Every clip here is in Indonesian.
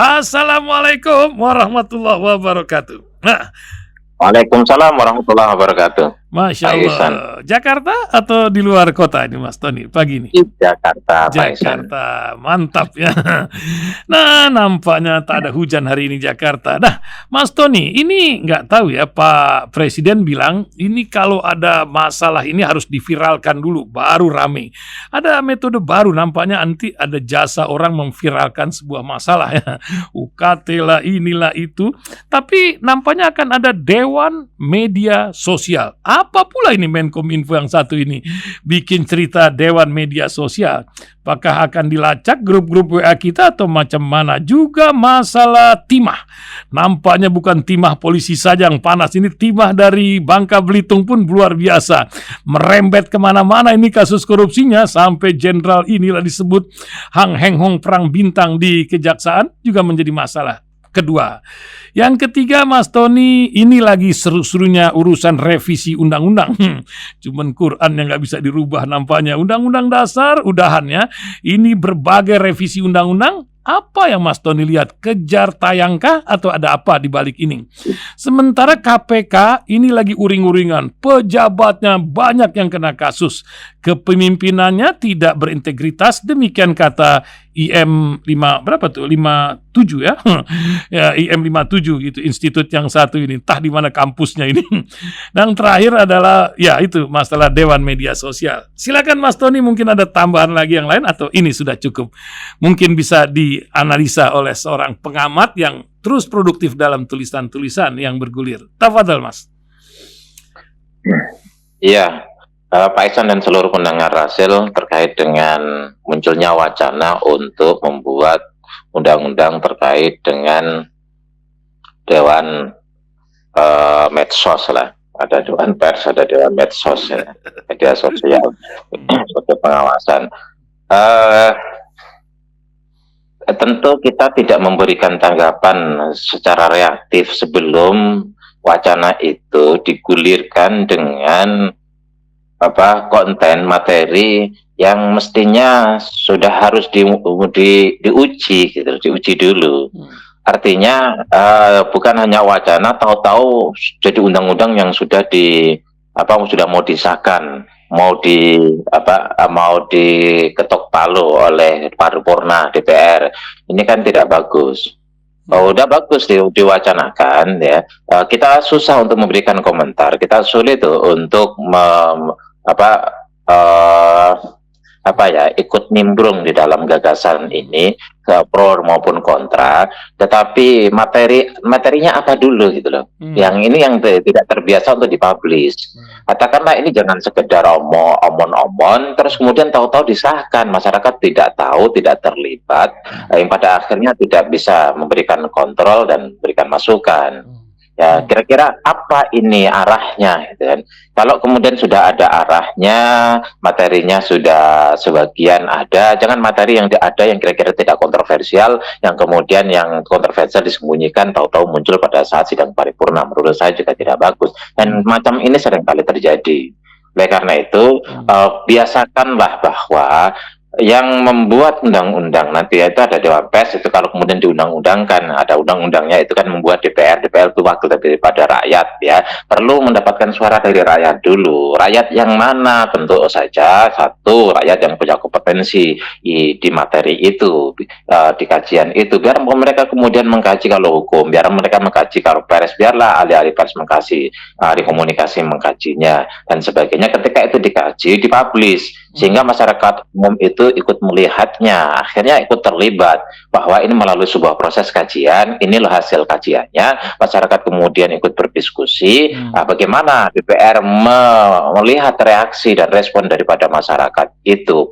Assalamualaikum warahmatullahi wabarakatuh. Nah, Waalaikumsalam warahmatullahi wabarakatuh. Masya Pak Allah. Ihsan. Jakarta atau di luar kota ini Mas Tony pagi ini? Di Jakarta, Pak Ihsan. Jakarta, mantap ya. Nah, nampaknya tak ada hujan hari ini Jakarta. Nah, Mas Tony, ini nggak tahu ya, Pak Presiden bilang ini kalau ada masalah ini harus diviralkan dulu, baru rame. Ada metode baru, nampaknya nanti ada jasa orang memviralkan sebuah masalah ya. UKT lah, inilah itu. Tapi nampaknya akan ada Dewan Media Sosial. Apa pula ini Menkominfo yang satu ini? Bikin cerita Dewan Media Sosial. Apakah akan dilacak grup-grup WA kita atau macam mana? Juga masalah timah. Nampaknya bukan timah polisi saja yang panas. Ini timah dari Bangka Belitung pun luar biasa. Merembet kemana-mana ini kasus korupsinya. Sampai jenderal inilah disebut Hang Heng Hong perang bintang di kejaksaan. Juga menjadi masalah kedua. Yang ketiga, Mas Tony, ini lagi seru-serunya urusan revisi undang-undang. Cuman Quran yang nggak bisa dirubah nampaknya. Undang-undang dasar, udahannya. Ini berbagai revisi undang-undang. Apa yang Mas Tony lihat? Kejar tayangkah atau ada apa di balik ini? Sementara KPK ini lagi uring-uringan. Pejabatnya banyak yang kena kasus. Kepemimpinannya tidak berintegritas. Demikian kata IM 5 berapa tuh? 57 ya. Ya, IM 57 gitu, institut yang satu ini. Entah di mana kampusnya ini. Dan terakhir adalah ya itu masalah Dewan Media Sosial. Silakan Mas Tony, mungkin ada tambahan lagi yang lain atau ini sudah cukup. Mungkin bisa dianalisa oleh seorang pengamat yang terus produktif dalam tulisan-tulisan yang bergulir. Tafadhal Mas. Iya, Pak Ihsan dan seluruh pendengar Rasil terkait dengan munculnya wacana untuk membuat undang-undang terkait dengan Dewan Medsos lah. Ada Dewan Pers, ada Dewan Medsos, ya. Media sosial, sebagai pengawasan. Tentu kita tidak memberikan tanggapan secara reaktif sebelum wacana itu digulirkan dengan konten materi yang mestinya sudah harus diuji gitu, diuji dulu. Artinya bukan hanya wacana tahu-tahu jadi undang-undang yang sudah sudah mau disahkan, mau diketok palu oleh paripurna DPR. Ini kan tidak bagus. Udah bagus diwacanakan ya. Kita susah untuk memberikan komentar. Kita sulit untuk ikut nimbrung di dalam gagasan ini, ke pro maupun kontra. Tetapi materinya apa dulu gitu loh. Yang ini yang tidak terbiasa untuk dipublish. Katakanlah ini jangan sekedar omon-omon terus kemudian tahu-tahu disahkan, masyarakat tidak tahu, tidak terlibat, yang pada akhirnya tidak bisa memberikan kontrol dan memberikan masukan. Ya, kira-kira apa ini arahnya gitu kan. Kalau kemudian sudah ada arahnya, materinya sudah sebagian ada, jangan materi yang ada yang kira-kira tidak kontroversial, yang kemudian yang kontroversial disembunyikan tahu-tahu muncul pada saat sidang paripurna. Menurut saya juga tidak bagus. Dan macam ini seringkali terjadi. Oleh karena itu, biasakanlah bahwa yang membuat undang-undang nanti itu ada Dewan Pers, itu kalau kemudian diundang-undangkan, ada undang-undangnya itu kan membuat DPR itu wakil daripada rakyat ya, perlu mendapatkan suara dari rakyat dulu. Rakyat yang mana? Tentu saja satu, rakyat yang punya kompetensi di materi itu, di kajian itu, biar mereka kemudian mengkaji kalau hukum, biar mereka mengkaji kalau pers, biarlah ahli-ahli pers mengkaji, ahli komunikasi mengkajinya dan sebagainya. Ketika itu dikaji, dipublish, sehingga masyarakat umum itu ikut melihatnya, akhirnya ikut terlibat bahwa ini melalui sebuah proses kajian, inilah hasil kajiannya, masyarakat kemudian ikut berdiskusi, bagaimana DPR melihat reaksi dan respon daripada masyarakat itu,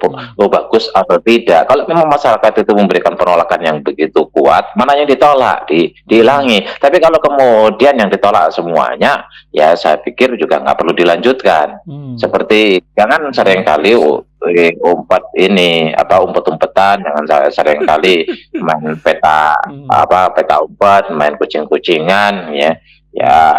bagus atau tidak. Kalau memang masyarakat itu memberikan penolakan yang begitu kuat, mana yang ditolak, dihilangi. Tapi kalau kemudian yang ditolak semuanya, ya saya pikir juga nggak perlu dilanjutkan. Seperti jangan seringkali umpet-umpetan, jangan sering kali main peta umpet, main kucing-kucingan ya.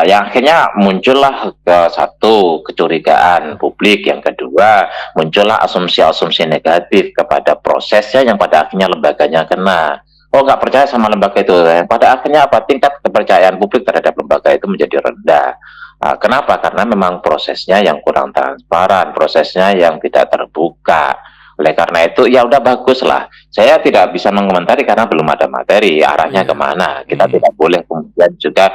Yang akhirnya muncullah satu kecurigaan publik, yang kedua muncullah asumsi-asumsi negatif kepada prosesnya yang pada akhirnya lembaganya kena. nggak percaya sama lembaga itu. Pada akhirnya apa? Tingkat kepercayaan publik terhadap lembaga itu menjadi rendah. Kenapa? Karena memang prosesnya yang kurang transparan, prosesnya yang tidak terbuka. Oleh karena itu, ya udah bagus lah. Saya tidak bisa mengomentari karena belum ada materi arahnya kemana. Kita tidak boleh kemudian juga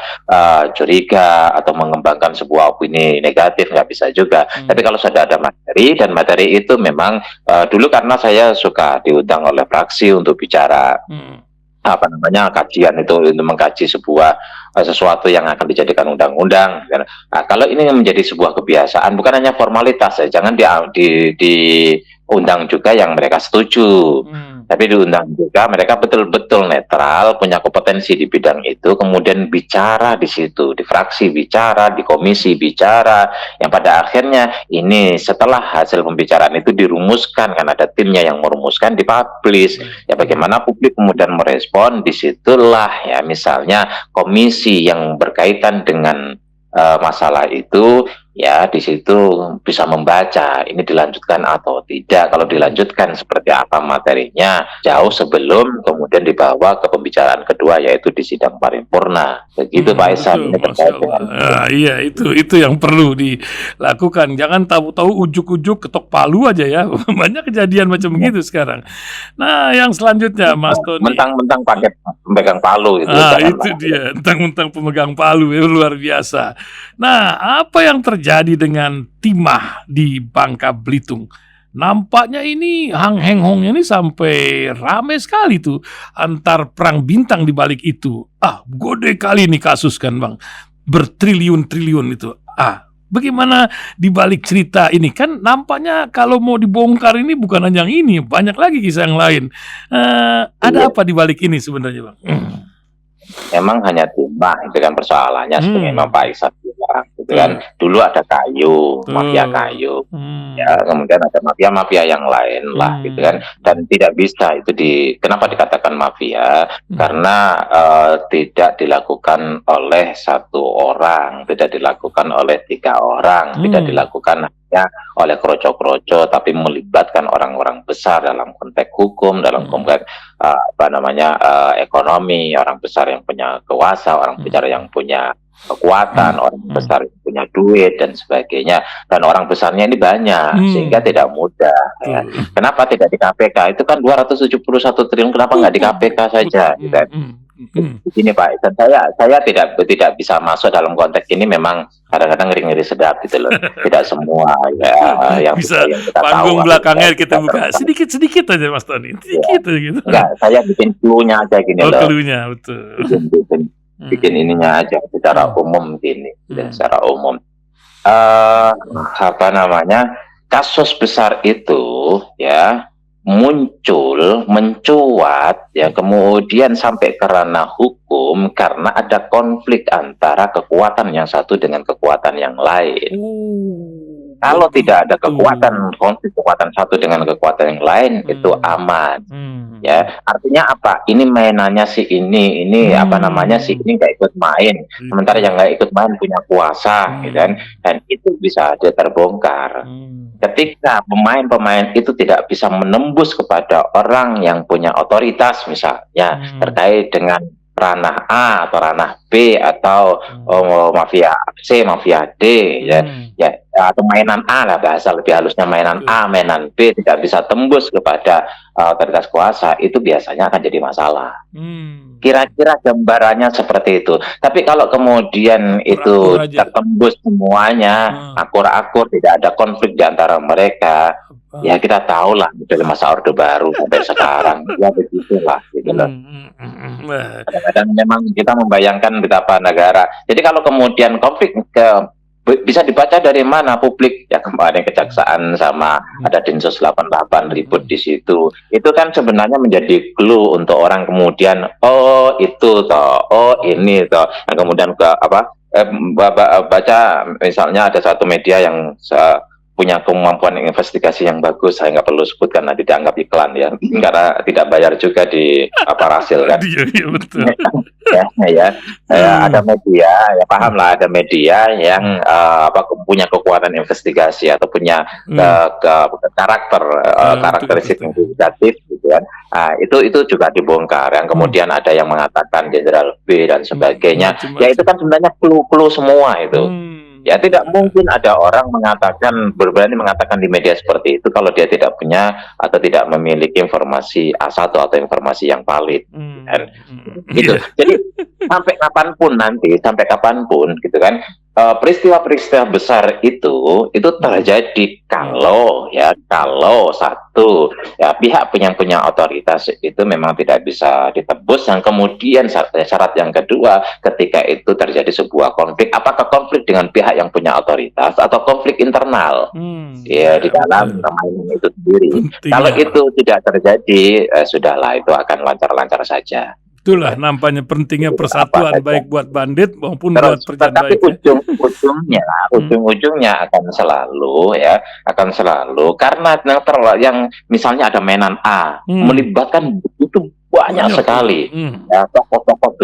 curiga atau mengembangkan sebuah opini negatif, nggak bisa juga. Tapi kalau sudah ada materi, dan materi itu memang dulu karena saya suka diundang oleh fraksi untuk bicara apa namanya kajian itu, untuk mengkaji sebuah sesuatu yang akan dijadikan undang-undang. Kalau ini menjadi sebuah kebiasaan, bukan hanya formalitas ya, jangan diundang juga yang mereka setuju, tapi diundang juga mereka betul-betul netral, punya kompetensi di bidang itu, kemudian bicara di situ, di fraksi bicara, di komisi bicara, yang pada akhirnya ini setelah hasil pembicaraan itu dirumuskan, kan ada timnya yang merumuskan, dipublish. Ya bagaimana publik kemudian merespon, disitulah ya misalnya komisi yang berkaitan dengan masalah itu, ya di situ bisa membaca ini dilanjutkan atau tidak. Kalau dilanjutkan seperti apa materinya, jauh sebelum kemudian dibawa ke pembicaraan kedua, yaitu di sidang paripurna. Begitu Pak Ihsan. Ini terkait dengan iya, itu yang perlu dilakukan. Jangan tahu-tahu ujuk-ujuk ketok palu aja ya. Banyak kejadian macam begitu sekarang. Nah, yang selanjutnya Mas Tony, mentang-mentang pakai pemegang palu itu. Itu dia, mentang-mentang pemegang palu, ya, luar biasa. Nah, apa yang terjadi dengan timah di Bangka Belitung? Nampaknya ini Hang Heng Hongnya ini sampai rame sekali tuh antar perang bintang di balik itu. Gede kali ini kasus kan Bang, bertriliun-triliun itu. Bagaimana di balik cerita ini? Kan nampaknya kalau mau dibongkar ini bukan hanya yang ini, banyak lagi kisah yang lain. Ada apa di balik ini sebenarnya Bang? Memang hanya timah itu kan persoalannya, seperti Pak Ihsan bilang gitu kan. Dulu ada kayu, mafia kayu, ya kemudian ada mafia-mafia yang lain lah gitu kan. Dan tidak bisa itu kenapa dikatakan mafia? Karena tidak dilakukan oleh satu orang, tidak dilakukan oleh 3 orang, tidak dilakukan hanya oleh kroco-kroco, tapi melibatkan orang-orang besar dalam konteks hukum, dalam konteks ekonomi, orang besar yang punya kuasa, orang besar yang punya kekuatan, orang besar yang punya duit dan sebagainya, dan orang besarnya ini banyak, sehingga tidak mudah ya. Kenapa tidak di KPK? Itu kan 271 triliun, kenapa nggak di KPK saja gitu kan? Begini Pak Ihsan, saya tidak bisa masuk dalam konteks ini, memang kadang-kadang ngeri-ngeri sedap gitu loh. Tidak semua ya yang bisa yang kita panggung tahu, belakangnya kita buka sedikit aja Mas Tony, sedikit gitu. Enggak, saya bikin clue-nya aja gini loh. Clue-nya betul. Bikin ininya aja secara umum gini, secara umum. Kasus besar itu ya mencuat ya, kemudian sampai ke ranah hukum karena ada konflik antara kekuatan yang satu dengan kekuatan yang lain. Kalau tidak ada konflik kekuatan satu dengan kekuatan yang lain, itu aman. Ya, artinya apa? Ini mainannya si ini si ini nggak ikut main, sementara yang nggak ikut main punya kuasa, gitu kan? Dan itu bisa dia terbongkar. Ketika pemain-pemain itu tidak bisa menembus kepada orang yang punya otoritas, misalnya terkait dengan ranah A atau ranah B atau mafia C, mafia D, ya atau mainan A lah, bahasa lebih halusnya mainan A, mainan B tidak bisa tembus kepada otoritas kuasa, itu biasanya akan jadi masalah. Kira-kira gambarannya seperti itu. Tapi kalau kemudian itu tertembus semuanya, akur-akur, tidak ada konflik di antara mereka, ya kita tahu lah dari masa Orde Baru sampai sekarang, ya begitulah gitu loh. Kadang-kadang memang kita membayangkan betapa negara. Jadi kalau kemudian konflik bisa dibaca dari mana publik ya, kemarin kejaksaan sama ada Densus 88 ribut di situ, itu kan sebenarnya menjadi clue untuk orang kemudian itu toh, ini toh, nah, kemudian baca misalnya ada satu media yang punya kemampuan investigasi yang bagus, saya nggak perlu sebutkan, nanti dianggap iklan ya, karena tidak bayar juga di Rasil kan. Iya betul. Ada media, ya paham lah, ada media yang punya kekuatan investigasi atau punya karakteristik investigatif gitu gitu kan. Itu juga dibongkar. Yang kemudian ada yang mengatakan Jenderal B dan sebagainya. Ya itu Macam-macam. kan sebenarnya clue-clue semua itu. Ya tidak mungkin ada orang berani mengatakan di media seperti itu kalau dia tidak punya atau tidak memiliki informasi A1 atau informasi yang valid. Dan gitu. Jadi sampai kapanpun gitu kan, peristiwa-peristiwa besar itu terjadi kalau satu ya pihak yang punya otoritas itu memang tidak bisa ditebus, yang kemudian syarat yang kedua ketika itu terjadi sebuah konflik, apakah konflik dengan pihak yang punya otoritas atau konflik internal ya di dalam permainan itu sendiri. Kalau itu tidak terjadi, sudahlah, itu akan lancar-lancar saja. Itulah nampaknya pentingnya persatuan baik buat bandit maupun buat perjanjian baik. Tapi ujung-ujungnya akan selalu karena yang misalnya ada mainan A melibatkan begitu banyak sekali ya, tokoh-tokoh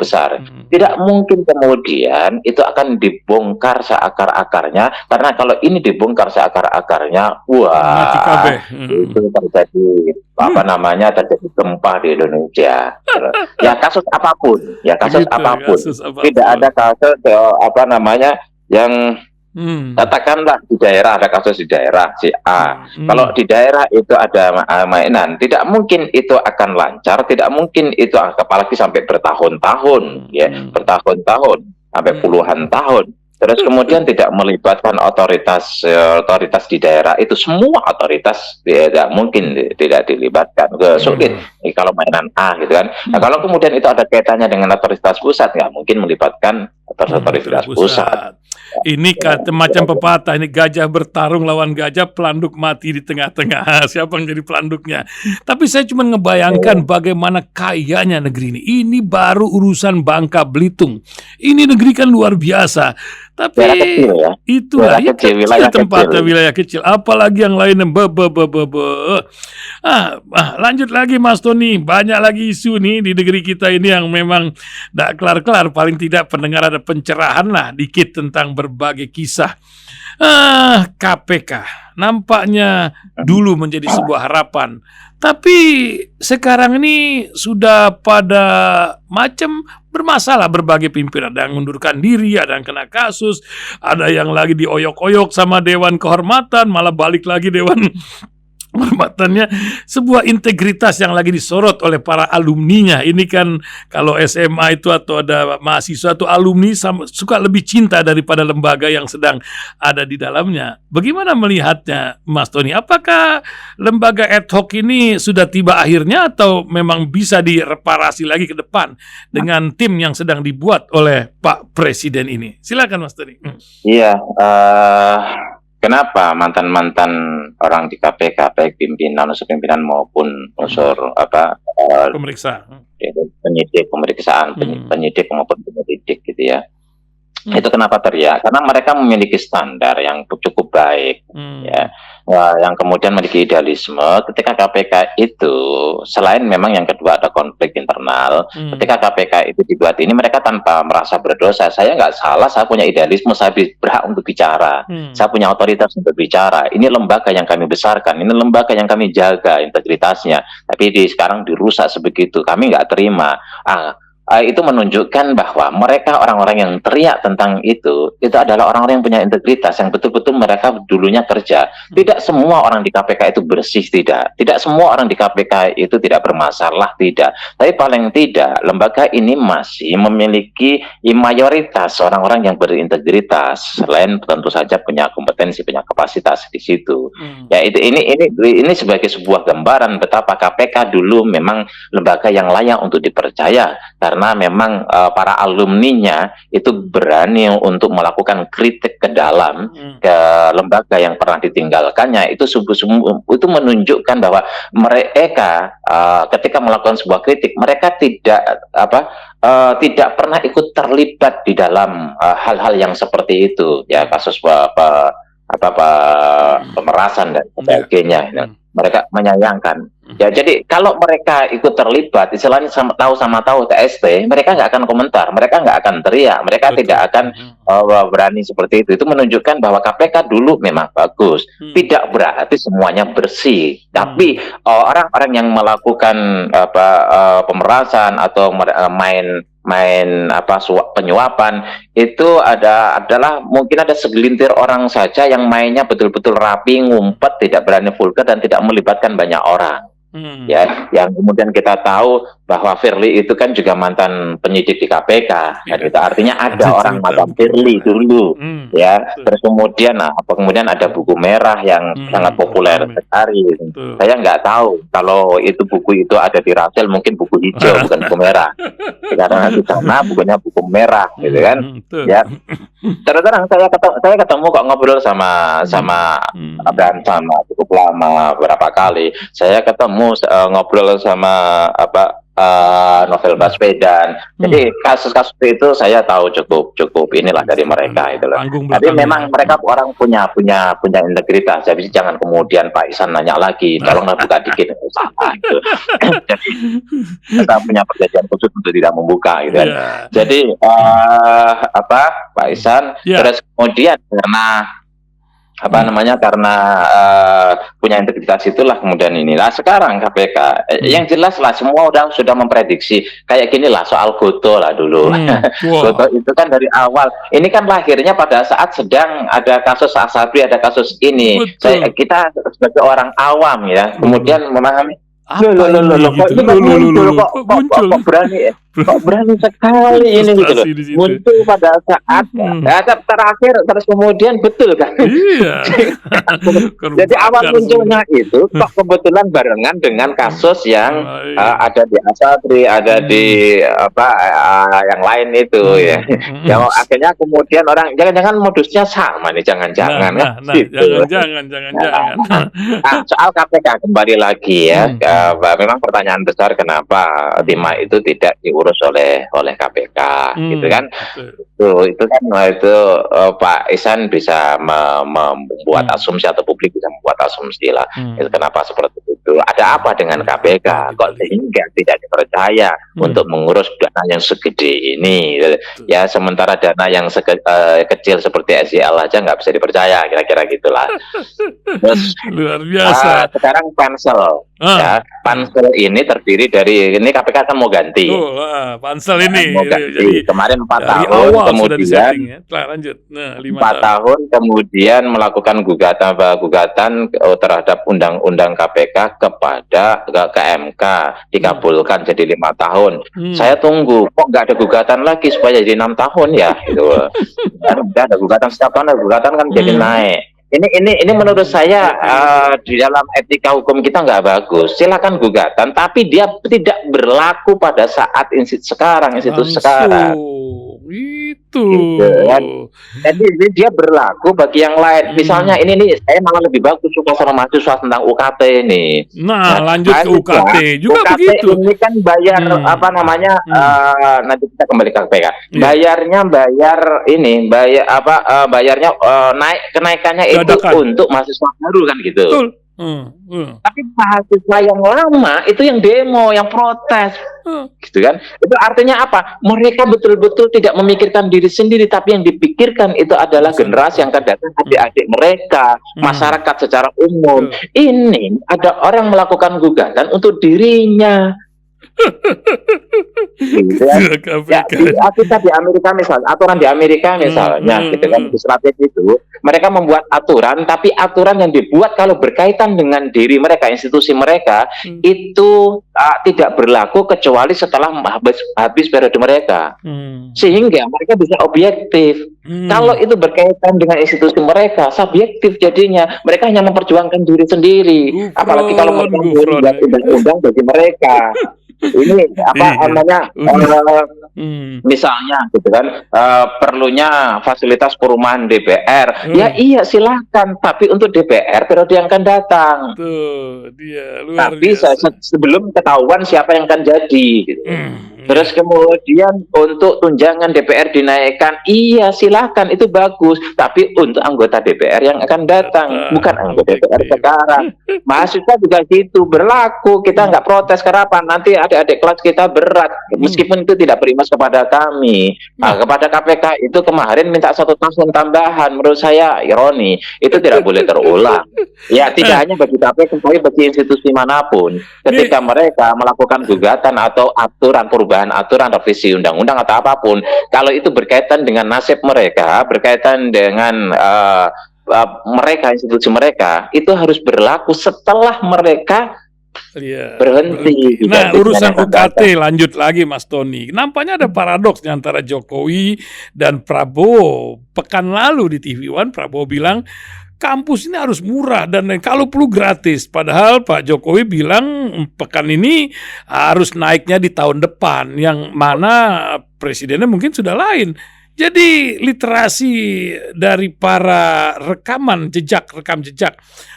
besar. Tidak mungkin kemudian itu akan dibongkar seakar-akarnya, karena kalau ini dibongkar seakar-akarnya, wah, itu terjadi terjadi gempa di Indonesia. Ya kasus apapun. Tidak ada kasus yang katakanlah di daerah ada kasus di daerah si A. Kalau di daerah itu ada mainan, tidak mungkin itu akan lancar, tidak mungkin itu apalagi sampai bertahun-tahun, sampai puluhan tahun. Terus kemudian tidak melibatkan otoritas di daerah itu, semua otoritas tidak mungkin tidak dilibatkan. Sulit kalau mainan A gitu kan. Nah, kalau kemudian itu ada kaitannya dengan otoritas pusat, nggak mungkin melibatkan otoritas pusat. Ini macam pepatah, ini gajah bertarung lawan gajah, pelanduk mati di tengah-tengah. Siapa yang jadi pelanduknya? Tapi saya cuma ngebayangkan bagaimana kayanya negeri ini. Ini baru urusan Bangka Belitung. Ini negeri kan luar biasa. Tapi kecil, ya? Itulah wilayah tempatnya kecil. Wilayah kecil. Apalagi yang lainnya lanjut lagi Mas Tony. Banyak lagi isu nih di negeri kita ini yang memang tidak kelar-kelar. Paling tidak pendengar ada pencerahan lah dikit tentang berbagai kisah. KPK nampaknya dulu menjadi sebuah harapan, tapi sekarang ini sudah pada macam bermasalah berbagai pimpinan. Ada yang mundurkan diri, ada yang kena kasus, ada yang lagi dioyok-oyok sama Dewan Kehormatan, malah balik lagi Dewan Kehormatannya. Sebuah integritas yang lagi disorot oleh para alumninya. Ini kan kalau SMA itu atau ada mahasiswa atau alumni suka lebih cinta daripada lembaga yang sedang ada di dalamnya. Bagaimana melihatnya Mas Tony? Apakah lembaga ad hoc ini sudah tiba akhirnya atau memang bisa direparasi lagi ke depan dengan tim yang sedang dibuat oleh Pak Presiden ini? Silakan Mas Tony. Iya, kenapa mantan-mantan orang di KPK, baik unsur pimpinan maupun unsur pemeriksa, penyidik maupun penyelidik gitu ya. Itu kenapa teriak? Karena mereka memiliki standar yang cukup baik, ya. Yang kemudian memiliki idealisme. Ketika KPK itu, selain memang yang kedua ada konflik internal, ketika KPK itu dibuat ini, mereka tanpa merasa berdosa. Saya nggak salah, saya punya idealisme, saya berhak untuk bicara, saya punya otoritas untuk bicara. Ini lembaga yang kami besarkan, ini lembaga yang kami jaga integritasnya. Tapi sekarang dirusak sebegitu, kami nggak terima. Itu menunjukkan bahwa mereka orang-orang yang teriak tentang itu adalah orang-orang yang punya integritas, yang betul-betul mereka dulunya kerja. Tidak semua orang di KPK itu bersih, tidak semua orang di KPK itu tidak bermasalah, tidak. Tapi paling tidak lembaga ini masih memiliki mayoritas orang-orang yang berintegritas, selain tentu saja punya kompetensi, punya kapasitas di situ. Ya ini sebagai sebuah gambaran betapa KPK dulu memang lembaga yang layak untuk dipercaya, karena memang para alumninya itu berani untuk melakukan kritik ke dalam ke lembaga yang pernah ditinggalkannya. Itu menunjukkan bahwa mereka ketika melakukan sebuah kritik, mereka tidak pernah ikut terlibat di dalam hal-hal yang seperti itu. Ya, kasus pemerasan dan Ya. sebagainya. Nah, mereka menyayangkan. Ya, jadi kalau mereka ikut terlibat, istilahnya tahu TST, mereka nggak akan komentar, mereka nggak akan teriak, mereka Betul. tidak akan berani seperti itu. Itu menunjukkan bahwa KPK dulu memang bagus. Tidak berarti semuanya bersih, tapi orang-orang yang melakukan pemerasan atau main penyuapan itu adalah mungkin ada segelintir orang saja yang mainnya betul-betul rapi, ngumpet, tidak berani vulgar dan tidak melibatkan banyak orang. Ya, yang kemudian kita tahu bahwa Firly itu kan juga mantan penyidik di KPK, dan itu artinya ada orang macam Firly dulu, ya. Terus kemudian, kemudian ada buku merah yang sangat populer sekali. Saya nggak tahu kalau itu buku itu ada di Rasel, mungkin buku hijau bukan buku merah. Karena di sana bukunya buku merah, gitu kan? Ya. Terus terang saya ketemu kok ngobrol sama Abraham sama cukup lama berapa kali. Saya ketemu ngobrol sama Novel Baswedan. Jadi kasus-kasus itu saya tahu cukup inilah dari mereka itu loh. Tapi memang mereka orang punya integritas. Jadi jangan kemudian Pak Ihsan nanya lagi, tolonglah buka dikit salah gitu. Jadi kita punya perjanjian khusus untuk tidak membuka gitu kan. Jadi Pak Ihsan terus kemudian karena punya integritas itulah kemudian inilah sekarang KPK yang jelas lah semua orang sudah memprediksi kayak gini lah soal Gotoh lah dulu. Gotoh itu kan dari awal ini kan lahirnya pada saat sedang ada kasus Asabri, ada kasus ini. Kita sebagai orang awam ya kemudian memahami kok berani sekali ini gitu loh. Muncul pada saat terakhir terus kemudian betul kan. Jadi awal munculnya itu kok kebetulan barengan dengan kasus yang ada di Asabri, ada di yang lain itu ya. Yang akhirnya kemudian orang jangan-jangan modusnya sama nih, jangan-jangan jangan. Soal KPK kembali lagi ya. Memang pertanyaan besar kenapa Timah itu tidak diurus oleh KPK gitu kan. Itu kan Pak Ihsan bisa membuat asumsi atau publik bisa membuat asumsi lah. Itu kenapa seperti itu. Ada apa dengan KPK kok sehingga tidak dipercaya untuk mengurus dana yang segede ini ya, sementara dana yang kecil seperti SIL aja nggak bisa dipercaya, kira-kira gitulah. Terus luar biasa. Sekarang pansel ya, pansel ini terdiri dari ini KPK kan mau ganti. Pansel ini mau ganti. Jadi kemarin 4 tahun kemudian lanjut. 4 tahun kemudian melakukan gugatan terhadap undang-undang KPK kepada ke MK, dikabulkan jadi 5 tahun. Saya tunggu kok nggak ada gugatan lagi supaya jadi 6 tahun ya gitu. Udah ada gugatan, setiap tahun ada gugatan kan jadi naik. Ini menurut saya di dalam etika hukum kita nggak bagus. Silakan gugatan, tapi dia tidak berlaku pada saat sekarang. Itu kan? Jadi dia berlaku bagi yang lain. Misalnya ini saya malah lebih bagus suka sama mahasiswa tentang UKT ini. Lanjut ke UKT juga UKT begitu. Ini kan bayar nanti kita kembali ke KPK. Bayarnya kenaikannya itu untuk mahasiswa baru kan gitu. Tapi mahasiswa yang lama itu yang demo, yang protes, gitu kan? Itu artinya apa? Mereka betul-betul tidak memikirkan diri sendiri, tapi yang dipikirkan itu adalah generasi yang akan datang, adik-adik mereka, masyarakat secara umum. Ini ada orang melakukan gugatan untuk dirinya. Gitu ya. Kita di Amerika misalnya, aturan di Amerika misalnya, gitu kan, legislatif itu mereka membuat aturan, tapi aturan yang dibuat kalau berkaitan dengan diri mereka, institusi mereka, itu tidak berlaku kecuali setelah habis periode mereka, sehingga mereka bisa objektif. Kalau itu berkaitan dengan institusi mereka, subjektif jadinya. Mereka hanya memperjuangkan diri sendiri, apalagi kalau mereka membuat undang-undang bagi mereka. Ini namanya misalnya gitu kan, perlunya fasilitas perumahan DPR. Ya iya silakan, tapi untuk DPR periode yang akan datang. Dia luar tapi biasa. Sebelum ketahuan siapa yang akan jadi gitu. Terus kemudian untuk tunjangan DPR dinaikkan, iya silakan itu bagus. Tapi untuk anggota DPR yang akan datang, bukan anggota DPR sekarang. Mahasiswa juga gitu berlaku. Kita nggak protes kenapa? Nanti adik-adik kelas kita berat, meskipun itu tidak berimbas kepada kami. Nah, kepada KPK itu kemarin minta 1 tahun tambahan. Menurut saya ironi. Itu tidak boleh terulang. Ya tidak hanya bagi KPK, tapi bagi institusi manapun. Ketika mereka melakukan gugatan atau aturan perubahan aturan revisi undang-undang atau apapun, kalau itu berkaitan dengan nasib mereka, berkaitan dengan mereka, institusi mereka, itu harus berlaku setelah mereka berhenti. Nah, urusan UKT lanjut lagi Mas Tony. Nampaknya ada paradoks antara Jokowi dan Prabowo. Pekan lalu di TV One Prabowo bilang kampus ini harus murah dan kalau perlu gratis. Padahal Pak Jokowi bilang pekan ini harus naiknya di tahun depan, yang mana presidennya mungkin sudah lain. Jadi literasi dari para rekam jejak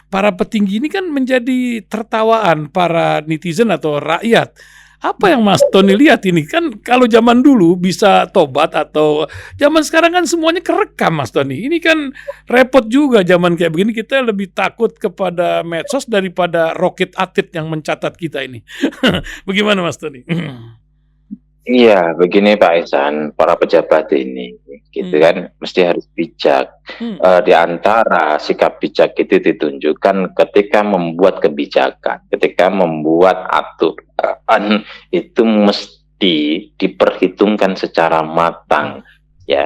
para petinggi ini kan menjadi tertawaan para netizen atau rakyat. Apa yang Mas Tony lihat ini? Kan kalau zaman dulu bisa tobat, atau zaman sekarang kan semuanya kerekam Mas Tony. Ini kan repot juga zaman kayak begini, kita lebih takut kepada medsos daripada roket atit yang mencatat kita ini. Bagaimana Mas Tony? Iya, begini Pak Ihsan, para pejabat ini, gitu kan, mesti harus bijak. Di antara sikap bijak itu ditunjukkan ketika membuat kebijakan, ketika membuat aturan itu mesti diperhitungkan secara matang, ya.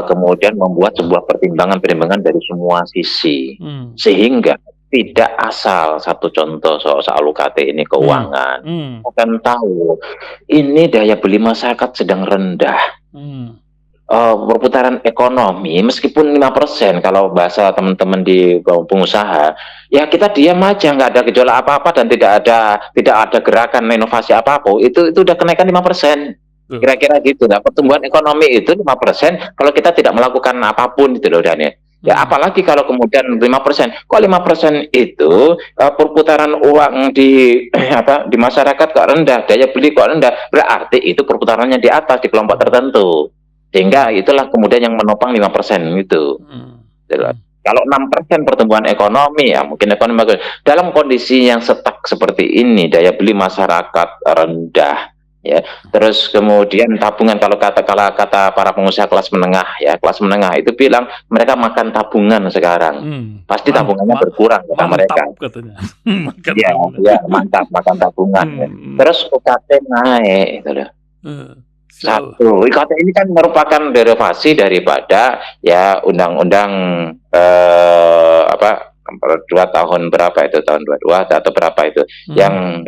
Kemudian membuat sebuah pertimbangan dari semua sisi, sehingga tidak asal. Satu contoh soal UKT ini keuangan, akan tahu ini daya beli masyarakat sedang rendah. Perputaran ekonomi meskipun 5%, kalau bahasa teman-teman di pengusaha, ya kita diam aja, nggak ada gejolak apa-apa dan tidak ada gerakan inovasi apapun, itu udah kenaikan 5%. Kira-kira gitu. Nah, pertumbuhan ekonomi itu 5% kalau kita tidak melakukan apapun itu loh, Daniel. Ya apalagi kalau kemudian 5%. Kok 5% itu perputaran uang di masyarakat kok rendah, daya beli kok rendah, berarti itu perputarannya di atas, di kelompok tertentu. Sehingga itulah kemudian yang menopang 5% itu. Kalau 6% pertumbuhan ekonomi, ya mungkin ekonomi bagus. Dalam kondisi yang stuck seperti ini, daya beli masyarakat rendah, ya, terus kemudian tabungan, kalau kata para pengusaha kelas menengah, ya kelas menengah itu bilang mereka makan tabungan sekarang, pasti tabungannya berkurang kata mereka, katanya. Mantap makan tabungan. Terus UKT naik itu loh. Satu, UKT ini kan merupakan derivasi daripada ya undang-undang 2 tahun berapa itu, tahun 22 atau berapa itu, yang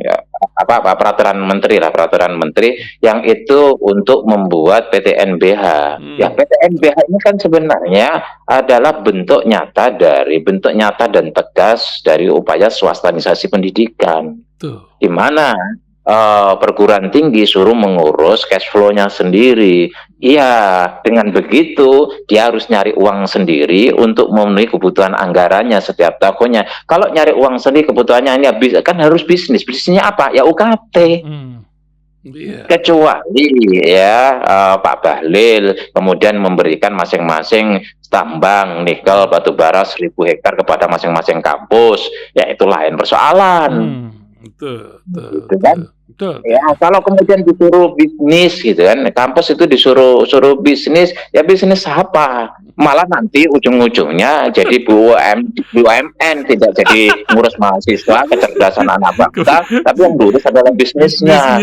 peraturan menteri yang itu untuk membuat PTNBH. Ya PTNBH ini kan sebenarnya adalah bentuk nyata dan tegas dari upaya swastanisasi pendidikan. Di mana perguruan tinggi suruh mengurus cash flow-nya sendiri. Iya, dengan begitu dia harus nyari uang sendiri untuk memenuhi kebutuhan anggarannya setiap tahunnya. Kalau nyari uang sendiri kebutuhannya ini kan harus bisnisnya apa? Ya UKT. Kecuali ya Pak Bahlil kemudian memberikan masing-masing tambang nikel batubara 1.000 hektar kepada masing-masing kampus, ya itu lain persoalan. Betul. Ya kalau kemudian disuruh bisnis gitu kan, kampus itu disuruh bisnis, ya bisnis apa? Malah nanti ujung-ujungnya jadi BUMN, tidak jadi ngurus mahasiswa, kecerdasan anak bangsa, tapi yang ngurus adalah bisnisnya.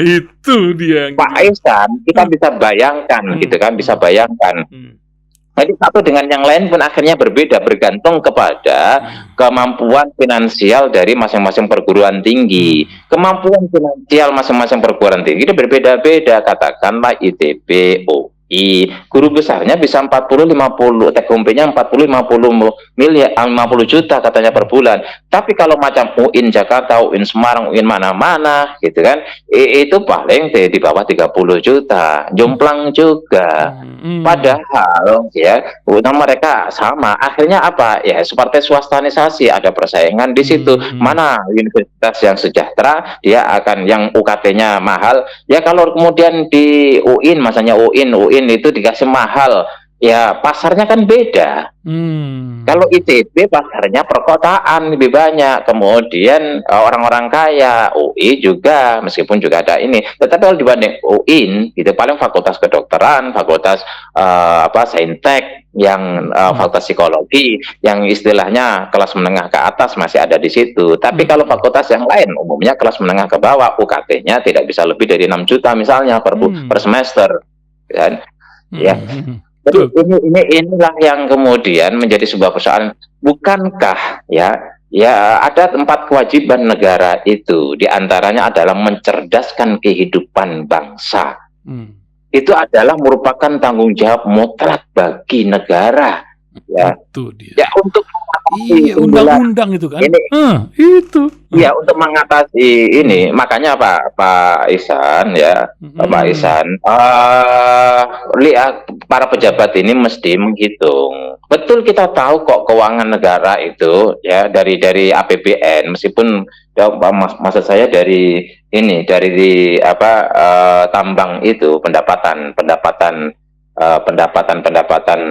Itu dia. Pak Ihsan, kita bisa bayangkan gitu kan, bisa bayangkan. Jadi satu dengan yang lain pun akhirnya berbeda, bergantung kepada kemampuan finansial dari masing-masing perguruan tinggi. Kemampuan finansial masing-masing perguruan tinggi itu berbeda-beda, katakanlah ITB, UI, guru besarnya bisa 40-50, take home pay-nya 40-50 miliar, 50 juta katanya per bulan. Tapi kalau macam UIN Jakarta, UIN Semarang, UIN mana-mana gitu kan, itu paling di bawah 30 juta, jomplang juga. Padahal ya, mereka sama. Akhirnya apa? Ya seperti swastanisasi, ada persaingan di situ. Mana universitas yang sejahtera, dia akan yang UKT-nya mahal. Ya kalau kemudian di UIN, masanya UIN itu dikasih mahal, ya pasarnya kan beda. Kalau ITB pasarnya perkotaan lebih banyak, kemudian orang-orang kaya, UI juga meskipun juga ada ini, tetapi kalau dibanding UIN gitu paling fakultas kedokteran, fakultas saintek, yang fakultas psikologi yang istilahnya kelas menengah ke atas masih ada di situ. Tapi kalau fakultas yang lain umumnya kelas menengah ke bawah, UKT-nya tidak bisa lebih dari 6 juta misalnya per semester kan. Ya. Jadi inilah yang kemudian menjadi sebuah persoalan. Bukankah ya ada 4 kewajiban negara itu, diantaranya adalah mencerdaskan kehidupan bangsa. Itu adalah merupakan tanggung jawab mutlak bagi negara. Ya, itu dia. Ya untuk undang-undang itu kan. Itu. Ya untuk mengatasi ini, makanya Pak Ihsan ya, Pak Ihsan, lihat para pejabat ini mesti menghitung. Betul kita tahu kok keuangan negara itu ya dari APBN, meskipun maksud saya dari ini dari tambang itu pendapatan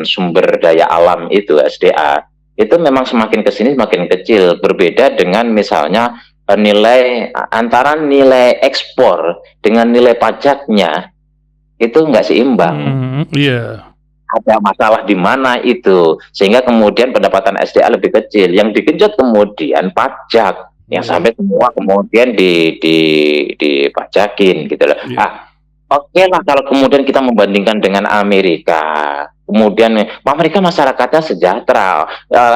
sumber daya alam itu SDA. Itu memang semakin kesini semakin kecil, berbeda dengan misalnya antara nilai ekspor dengan nilai pajaknya itu nggak seimbang. Ada masalah di mana itu, sehingga kemudian pendapatan SDA lebih kecil. Yang digenjot kemudian pajak yang sampai semua kemudian dipajakin gitu loh. Oke lah kalau kemudian kita membandingkan dengan Amerika. Kemudian Amerika masyarakatnya sejahtera,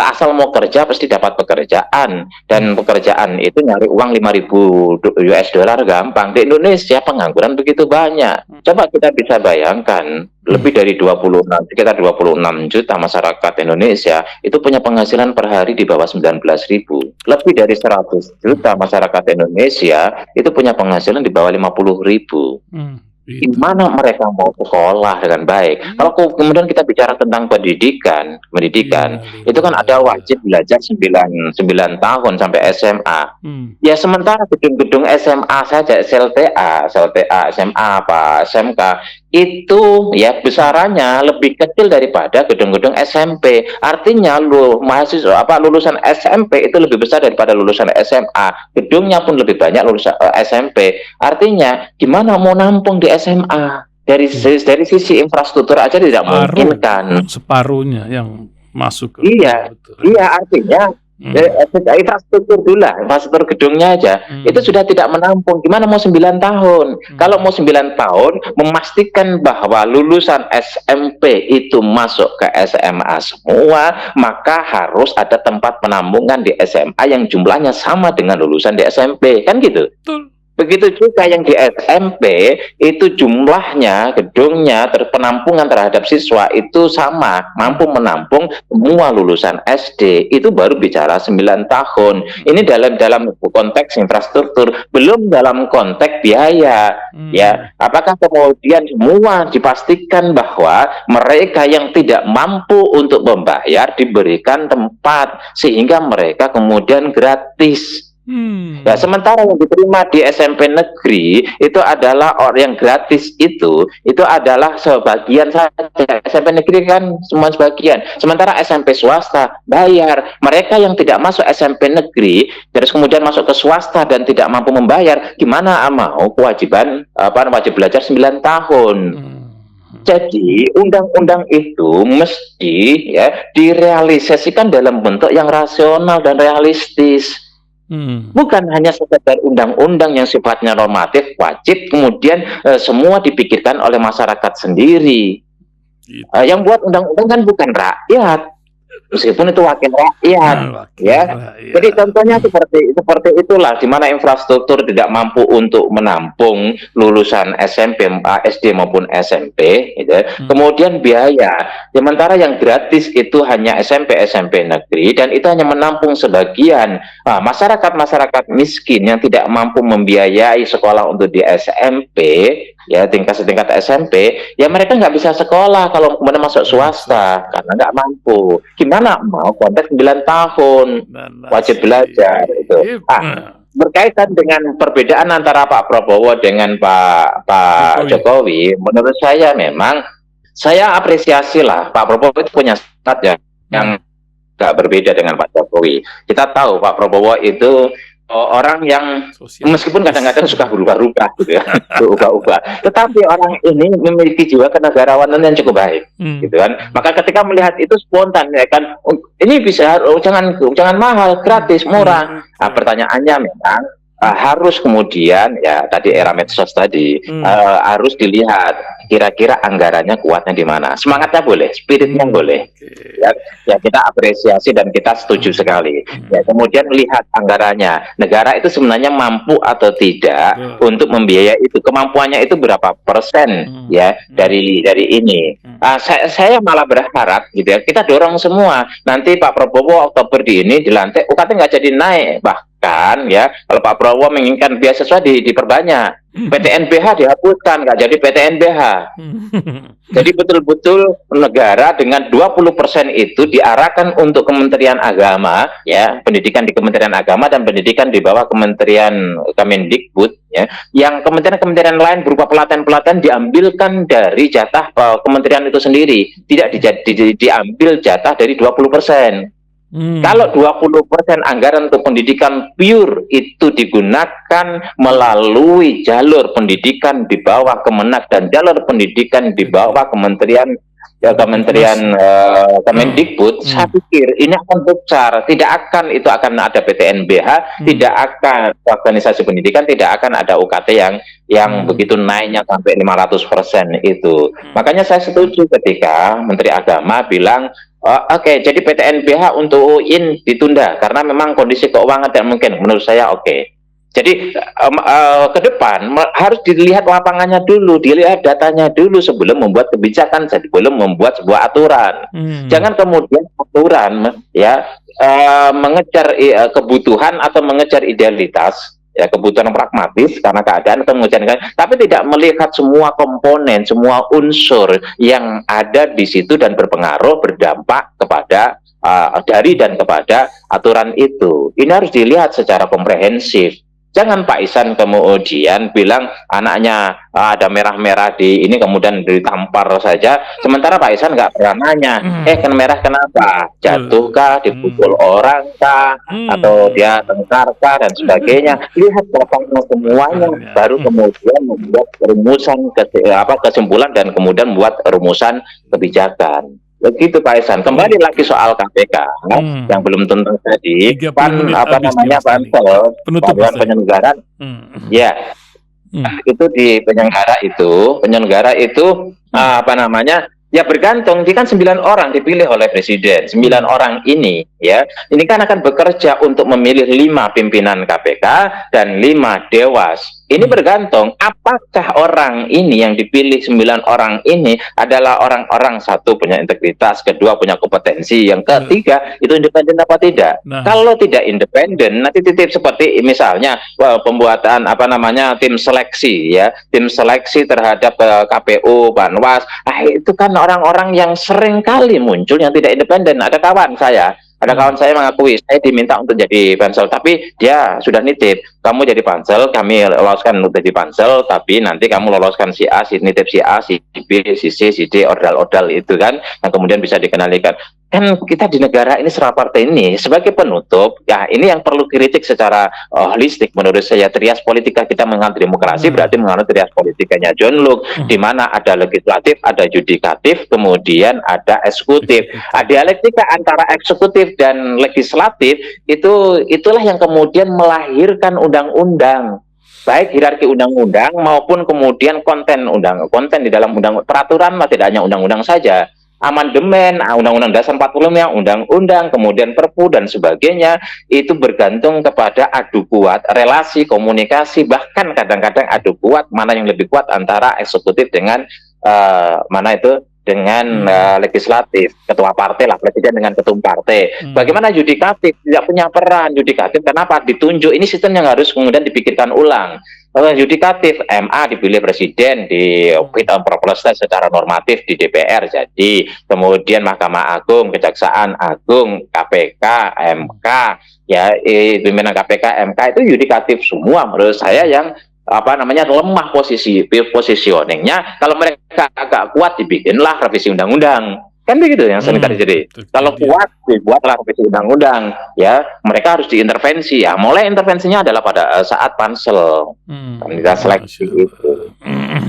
asal mau kerja pasti dapat pekerjaan, dan pekerjaan itu nyari uang 5.000 US dollar gampang. Di Indonesia pengangguran begitu banyak. Coba kita bisa bayangkan, lebih dari sekitar 26 juta masyarakat Indonesia itu punya penghasilan per hari di bawah 19.000. Lebih dari 100 juta masyarakat Indonesia itu punya penghasilan di bawah 50.000. Gimana mereka mau sekolah dengan baik? Kalau kemudian kita bicara tentang pendidikan, itu kan ada wajib belajar 9 tahun sampai SMA. Ya sementara gedung-gedung SMA saja, SLTA, SMA, SMK, itu ya besarannya lebih kecil daripada gedung-gedung SMP. Artinya mahasiswa lulusan SMP itu lebih besar daripada lulusan SMA. Gedungnya pun lebih banyak lulusan SMP. Artinya gimana mau nampung di SMA? Dari sisi infrastruktur aja tidak mungkin kan. Separuhnya yang masuk ke artinya infrastruktur dulu lah, infrastruktur gedungnya aja itu sudah tidak menampung. Gimana mau 9 tahun? Kalau mau 9 tahun memastikan bahwa lulusan SMP itu masuk ke SMA semua, maka harus ada tempat penampungan di SMA yang jumlahnya sama dengan lulusan di SMP, kan gitu. Betul. Begitu juga yang di SMP itu jumlahnya, gedungnya, penampungan terhadap siswa itu sama, mampu menampung semua lulusan SD. Itu baru bicara 9 tahun. Ini dalam konteks infrastruktur, belum dalam konteks biaya. Ya, apakah kemudian semua dipastikan bahwa mereka yang tidak mampu untuk membayar diberikan tempat sehingga mereka kemudian gratis. Ya, sementara yang diterima di SMP negeri itu adalah orang yang gratis itu adalah sebagian saja. SMP negeri kan semua sebagian. Sementara SMP swasta bayar. Mereka yang tidak masuk SMP negeri terus kemudian masuk ke swasta dan tidak mampu membayar, gimana mau kewajiban wajib belajar 9 tahun. Jadi undang-undang itu mesti ya direalisasikan dalam bentuk yang rasional dan realistis. Bukan hanya sekedar undang-undang yang sifatnya normatif, wajib, kemudian semua dipikirkan oleh masyarakat sendiri. Yang buat undang-undang kan bukan rakyat. meskipun itu wakil rakyat, Wakil ya. Jadi rakyat. contohnya seperti itulah, di mana infrastruktur tidak mampu untuk menampung lulusan SMP, SD maupun SMP, gitu ya. Kemudian biaya, sementara yang gratis itu hanya SMP negeri, dan itu hanya menampung sebagian. Masyarakat miskin yang tidak mampu membiayai sekolah untuk di SMP, ya setingkat SMP, ya mereka nggak bisa sekolah kalau kemudian masuk swasta karena nggak mampu. Gimana mau konteks 9 tahun wajib belajar itu. Berkaitan dengan perbedaan antara Pak Prabowo dengan Pak Jokowi, menurut saya memang saya apresiasi lah, Pak Prabowo itu punya stat ya yang nggak berbeda dengan Pak Jokowi. Kita tahu Pak Prabowo itu orang yang meskipun kadang-kadang suka berubah-ubah gitu ya, berubah-ubah, tetapi orang ini memiliki jiwa kenegarawanan yang cukup baik, gitu kan. Maka ketika melihat itu spontan, ya kan, ini bisa, jangan mahal, gratis, murah. Nah, pertanyaannya memang harus kemudian ya tadi era medsos tadi harus dilihat kira-kira anggarannya kuatnya di mana. Semangatnya boleh, spiritnya boleh. Ya kita apresiasi dan kita setuju sekali. Ya kemudian lihat anggarannya. Negara itu sebenarnya mampu atau tidak untuk membiayai itu. Kemampuannya itu berapa persen ya dari ini. Saya malah berharap gitu ya. Kita dorong semua. Nanti Pak Prabowo Oktober ini dilantik, UKT nggak jadi naik, bahkan ya kalau Pak Prabowo menginginkan beasiswa diperbanyak. PTNBH dihapuskan, nggak jadi PTNBH. Jadi betul-betul negara dengan 20% itu diarahkan untuk Kementerian Agama, ya, pendidikan di Kementerian Agama dan pendidikan di bawah Kementerian Kemendikbud, ya. Yang kementerian-kementerian lain berupa pelatihan-pelatihan diambilkan dari jatah kementerian itu sendiri, tidak diambil jatah dari 20%. Kalau 20% anggaran untuk pendidikan pure itu digunakan melalui jalur pendidikan di bawah Kemenak dan jalur pendidikan di bawah Kementerian Kemendikbud, saya pikir ini akan besar. Tidak akan itu akan ada PTNBH, tidak akan organisasi pendidikan, tidak akan ada UKT yang begitu naiknya sampai 500% itu. Makanya saya setuju ketika Menteri Agama bilang oke, jadi PTNBH untuk UIN ditunda karena memang kondisi keuangan tidak mungkin. Menurut saya oke. Jadi ke depan harus dilihat lapangannya dulu, dilihat datanya dulu sebelum membuat kebijakan, sebelum membuat sebuah aturan. Jangan kemudian aturan ya mengejar kebutuhan atau mengejar idealitas, ya kebutuhan pragmatis karena keadaan atau mengejar, tapi tidak melihat semua komponen, semua unsur yang ada di situ dan berpengaruh berdampak kepada dari dan kepada aturan itu. Ini harus dilihat secara komprehensif. Jangan Pak Ihsan kemudian bilang anaknya ada merah-merah di ini kemudian ditampar saja, sementara Pak Ihsan nggak pernah nanya, kena merah kenapa? Jatuhkah, dipukul orang kah, atau dia tengkar kah dan sebagainya. Lihat lapangan semuanya, baru kemudian membuat rumusan kesimpulan dan kemudian membuat rumusan kebijakan. Begitu Pak Ihsan. Kembali lagi soal KPK yang belum tuntas tadi, pansel penyelenggaraan, ya itu di penyelenggara itu ya bergantung. Dia kan 9 orang dipilih oleh presiden. 9 orang ini ya, ini kan akan bekerja untuk memilih 5 pimpinan KPK dan 5 dewas. Ini bergantung apakah orang ini yang dipilih 9 orang ini adalah orang-orang, satu punya integritas, kedua punya kompetensi, yang ketiga itu independen apa tidak. Kalau tidak independen, nanti titip seperti misalnya pembuatan tim seleksi ya, tim seleksi terhadap KPU, Banwas. Itu kan orang-orang yang sering kali muncul yang tidak independen. Ada kawan saya mengakui, saya diminta untuk jadi pansel, tapi dia sudah nitip, kamu jadi pansel, kami loloskan untuk jadi pansel, tapi nanti kamu loloskan si A, si nitip si A, si B, si C, si D, ordal-ordal itu kan, yang kemudian bisa dikenalikan. Kan kita di negara ini partai ini sebagai penutup, ya ini yang perlu kritik secara holistik menurut saya. Trias politika kita menganut demokrasi berarti menganut trias politikanya John Locke, di mana ada legislatif, ada yudikatif, kemudian ada eksekutif. Dialektika antara eksekutif dan legislatif itulah yang kemudian melahirkan undang-undang, baik hierarki undang-undang maupun kemudian konten di dalam peraturan, tidak hanya undang-undang saja. amandemen Undang-Undang Dasar 45, undang-undang, kemudian Perpu dan sebagainya, itu bergantung kepada adu kuat, relasi, komunikasi, bahkan kadang-kadang adu kuat mana yang lebih kuat antara eksekutif dengan mana itu dengan legislatif, ketua partai lah, presiden dengan ketum partai. Bagaimana yudikatif tidak punya peran? Yudikatif kenapa ditunjuk? Ini sistem yang harus kemudian dipikirkan ulang. Yudikatif, MA dipilih presiden di proses secara normatif di DPR, jadi kemudian Mahkamah Agung, Kejaksaan Agung, KPK, MK, ya pimpinan KPK, MK itu yudikatif semua menurut saya, yang lemah positioningnya. Kalau mereka agak kuat, dibikinlah revisi undang-undang, kan begitu yang sering terjadi. Kalau kuat, dibuatlah revisi undang-undang, ya mereka harus diintervensi, ya mulai intervensinya adalah pada saat pansel kandidat seleksi itu.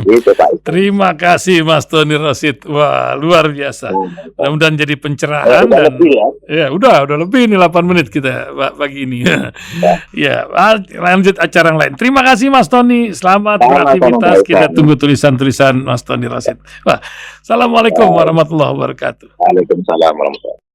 Gitu, Pak. Terima kasih Mas Tony Rosid. Wah, luar biasa. Mudah-mudahan jadi pencerahan dan lebih, ya udah lebih nih 8 menit kita pagi ini. Ya, lanjut acara yang lain. Terima kasih Mas Tony. Selamat beraktivitas. Kita tunggu tulisan-tulisan Mas Tony Rosid. Wah, assalamualaikum warahmatullahi wabarakatuh. Waalaikumsalam warahmatullahi wabarakatuh.